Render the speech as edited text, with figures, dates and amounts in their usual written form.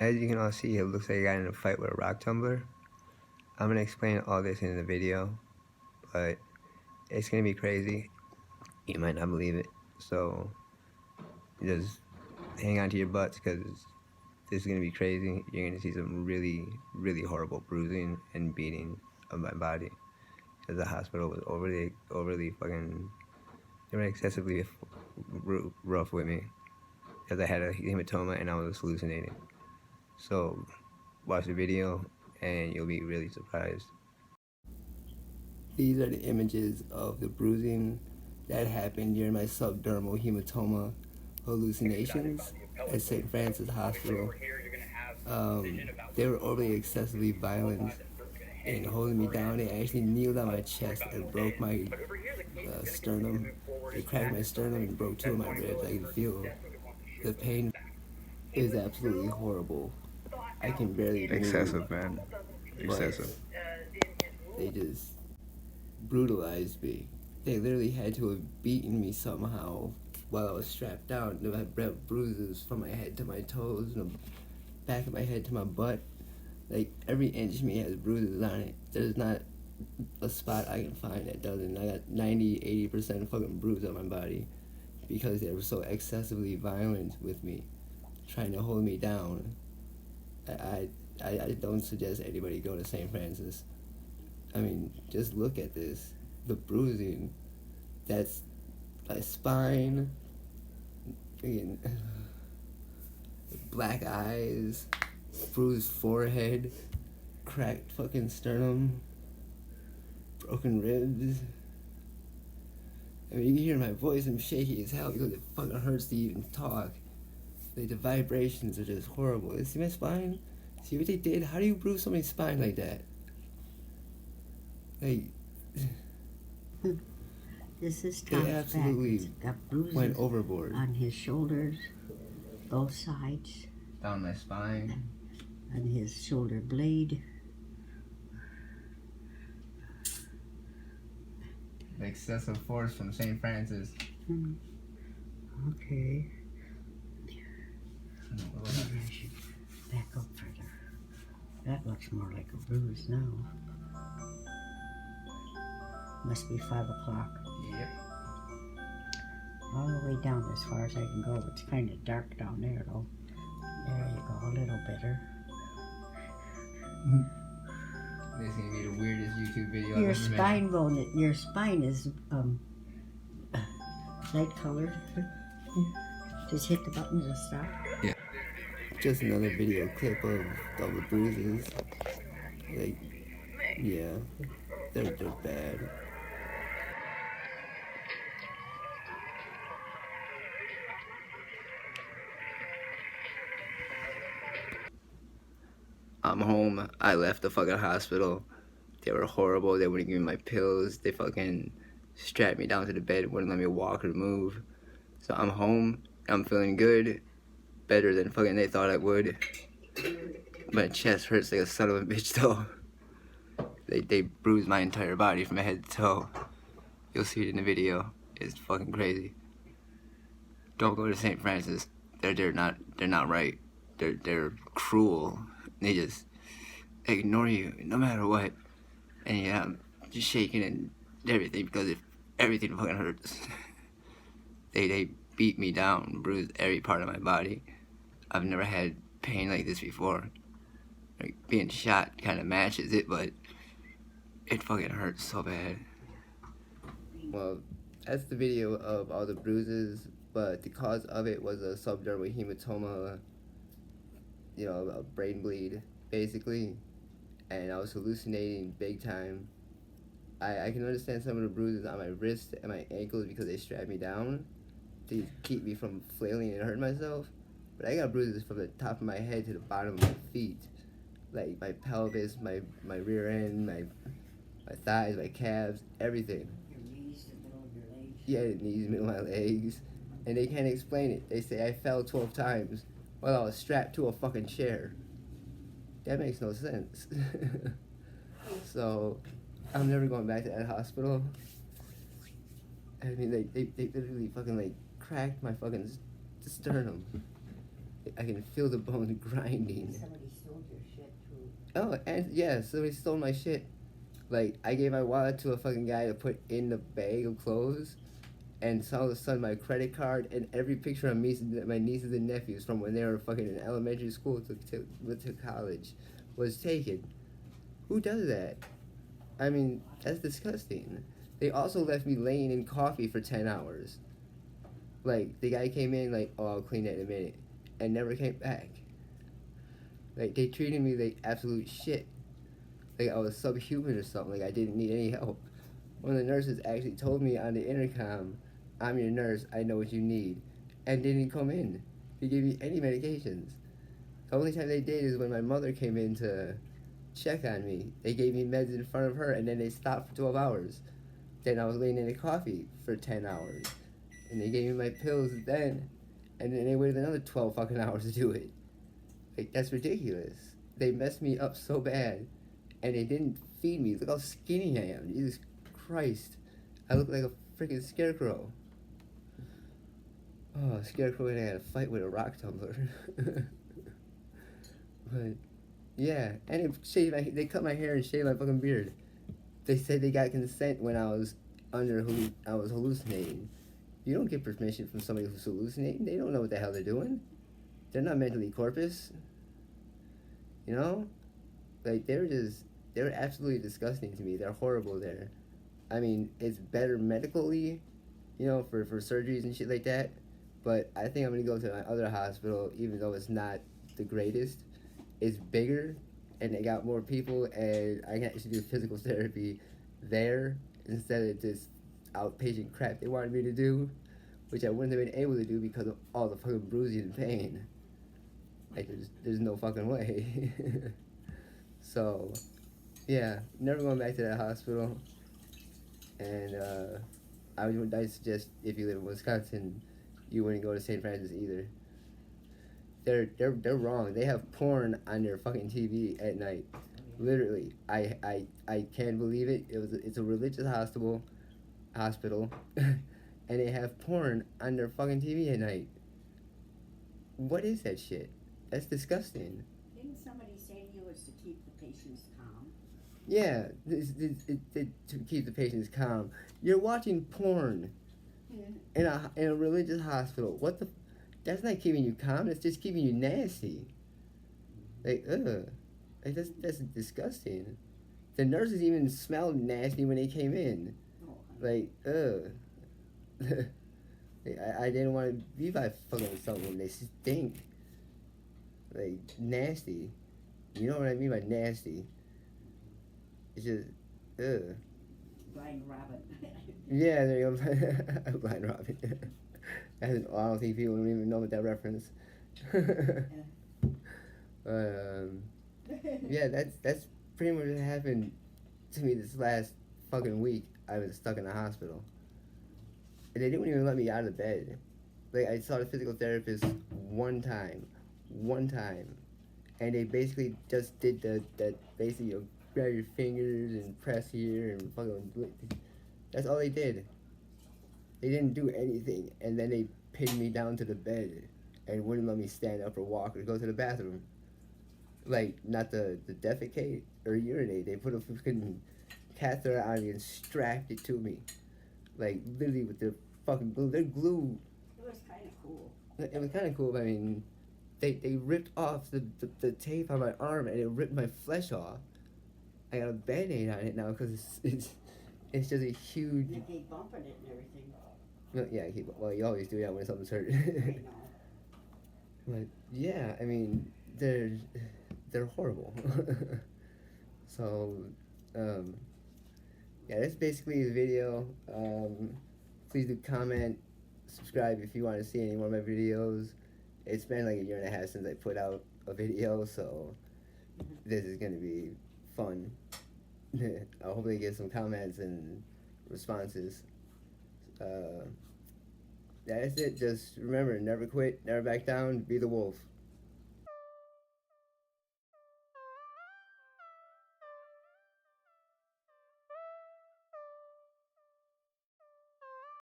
As you can all see, it looks like I got in a fight with a rock tumbler. I'm gonna explain all this in the video, but it's gonna be crazy. You might not believe it, so just hang on to your butts because this is gonna be crazy. You're gonna see some really, really horrible bruising and beating of my body. Because the hospital was overly fucking, they were excessively rough with me. Because I had a hematoma and I was hallucinating. So watch the video and you'll be really surprised. These are the images of the bruising that happened during my subdermal hematoma hallucinations at St. Francis Hospital. They were overly excessively violent in holding me down. They actually kneeled on my chest and broke my sternum. They cracked my sternum and broke 2 of my ribs. I can feel the pain. It was absolutely horrible. I can barely move. Excessive, man. Excessive. They just brutalized me. They literally had to have beaten me somehow while I was strapped down. I had bruises from my head to my toes, and the back of my head to my butt. Like, every inch of me has bruises on it. There's not a spot I can find that doesn't. I got 90-80% fucking bruise on my body because they were so excessively violent with me, trying to hold me down. I don't suggest anybody go to St. Francis. I mean, just look at this. The bruising. That's my spine. Black eyes. Bruised forehead. Cracked fucking sternum. Broken ribs. I mean, you can hear my voice. I'm shaky as hell because it fucking hurts to even talk. Like, the vibrations are just horrible. See my spine? See what they did? How do you bruise somebody's spine like that? Like, this is Tom's they absolutely back. Got bruises went overboard. on his shoulders, both sides, Down my spine. on his shoulder blade. The excessive force from St. Francis. Okay. Maybe I should back up further. That looks more like a bruise now. Must be 5 o'clock. Yep. All the way down as far as I can go. It's kind of dark down there though. There you go, a little better. This is gonna be the weirdest YouTube video Your I've ever spine bone, your spine is light colored. Just hit the button to stop. Yeah. Just another video clip of all the bruises. Like, yeah, they're bad. I'm home. I left the fucking hospital. They were horrible. They wouldn't give me my pills. They fucking strapped me down to the bed, wouldn't let me walk or move. So I'm home. I'm feeling good. Better than fucking they thought I would. My chest hurts like a son of a bitch though. They bruised my entire body from head to toe. You'll see it in the video. It's fucking crazy. Don't go to St. Francis. They're not right. They're cruel. They just ignore you no matter what. And yeah, I'm just shaking and everything because everything fucking hurts. They beat me down, bruised every part of my body. I've never had pain like this before. Like, being shot kind of matches it, but it fucking hurts so bad. Well, that's the video of all the bruises, but the cause of it was a subdermal hematoma, you know, a brain bleed, basically. And I was hallucinating big time. I can understand some of the bruises on my wrist and my ankles because they strapped me down to keep me from flailing and hurting myself. But I got bruises from the top of my head to the bottom of my feet. Like my pelvis, my rear end, my thighs, my calves, everything. Your knees, the middle of your legs. Yeah, the knees, middle of my legs. And they can't explain it. They say I fell 12 times while I was strapped to a fucking chair. That makes no sense. So, I'm never going back to that hospital. I mean, they literally fucking, like, cracked my fucking sternum. I can feel the bones grinding. Somebody stole your shit too. Oh, and yeah, somebody stole my shit. Like, I gave my wallet to a fucking guy to put in the bag of clothes, and all of a sudden my credit card and every picture of me, my nieces and nephews from when they were fucking in elementary school to college was taken. Who does that? I mean, that's disgusting. They also left me laying in coffee for 10 hours. Like, the guy came in, like, oh, I'll clean that in a minute, and never came back. Like, they treated me like absolute shit. Like, I was subhuman or something, like I didn't need any help. One of the nurses actually told me on the intercom, I'm your nurse, I know what you need, and didn't come in. He gave me any medications. The only time they did is when my mother came in to check on me. They gave me meds in front of her, and then they stopped for 12 hours. Then I was laying in a coffee for 10 hours. And they gave me my pills then, and then they waited another 12 fucking hours to do it. Like, that's ridiculous. They messed me up so bad, and they didn't feed me. Look how skinny I am. Jesus Christ. I look like a freaking scarecrow. Oh, a scarecrow, and I had a fight with a rock tumbler. But, yeah. And they cut my hair and shaved my fucking beard. They said they got consent when I was I was hallucinating. You don't get permission from somebody who's hallucinating. They don't know what the hell they're doing. They're not mentally corpus. You know? Like, they were absolutely disgusting to me. They're horrible there. I mean, it's better medically, you know, for surgeries and shit like that. But I think I'm going to go to my other hospital, even though it's not the greatest. It's bigger, and they got more people, and I can actually do physical therapy there instead of this outpatient crap they wanted me to do, which I wouldn't have been able to do because of all the fucking bruising and pain. Like, there's no fucking way. So, yeah, never going back to that hospital. And I suggest if you live in Wisconsin, you wouldn't go to St. Francis either. They're wrong. They have porn on their fucking TV at night. Literally, I can't believe it. It's a religious hospital, and they have porn on their fucking TV at night. What is that shit? That's disgusting. Didn't somebody say to you it's to keep the patients calm? Yeah, to keep the patients calm. You're watching porn in a religious hospital. What the? That's not keeping you calm. That's just keeping you nasty. Like, ugh. Like, that's disgusting. The nurses even smelled nasty when they came in. Like, ugh. Like, I didn't want to be by fucking someone. They stink. Like, nasty. You know what I mean by nasty. It's just, ugh. Blind Robin. Yeah, there you go. Blind Robin. I don't think people don't even know what that reference. Yeah, that's pretty much what happened to me this last fucking week. I was stuck in the hospital. And they didn't even let me out of bed. Like, I saw the physical therapist one time. And they basically just did that basically, you know, grab your fingers and press here and fucking. That's all they did. They didn't do anything, and then they pinned me down to the bed and wouldn't let me stand up or walk or go to the bathroom. Like, not the defecate or urinate. They put a fucking catheter on me and strapped it to me. Like, literally with their fucking glue. Their glue. It was kind of cool. It was kind of cool, but I mean, they ripped off the tape on my arm and it ripped my flesh off. I got a band-aid on it now because it's just a huge. You keep bumping it and everything. Well, yeah, well, you always do that when something's hurt. I know. But yeah, I mean, they're horrible. So, yeah, that's basically the video. Please do comment, subscribe if you want to see any more of my videos. It's been like a year and a half since I put out a video, so this is gonna be fun. I'll hopefully get some comments and responses. That's it. Just remember, never quit, never back down, be the wolf.